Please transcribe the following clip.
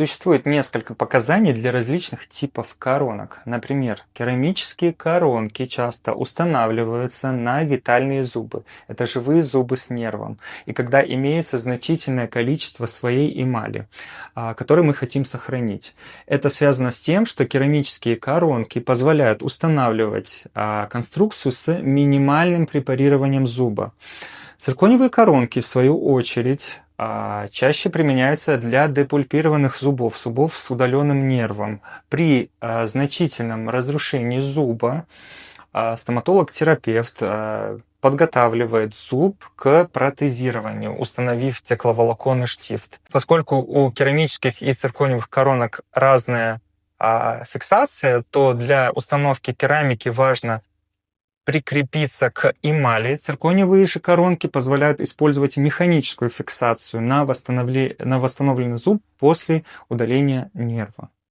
Существует несколько показаний для различных типов коронок. Например, керамические коронки часто устанавливаются на витальные зубы. Это живые зубы с нервом. И когда имеется значительное количество своей эмали, которую мы хотим сохранить. Это связано с тем, что керамические коронки позволяют устанавливать конструкцию с минимальным препарированием зуба. Циркониевые коронки, в свою очередь, чаще применяются для депульпированных зубов, зубов с удаленным нервом. При значительном разрушении зуба стоматолог-терапевт подготавливает зуб к протезированию, установив стекловолоконный штифт. Поскольку у керамических и циркониевых коронок разная фиксация, то для установки керамики важно прикрепиться к эмали. Циркониевые же коронки позволяют использовать механическую фиксацию на восстановленный зуб после удаления нерва.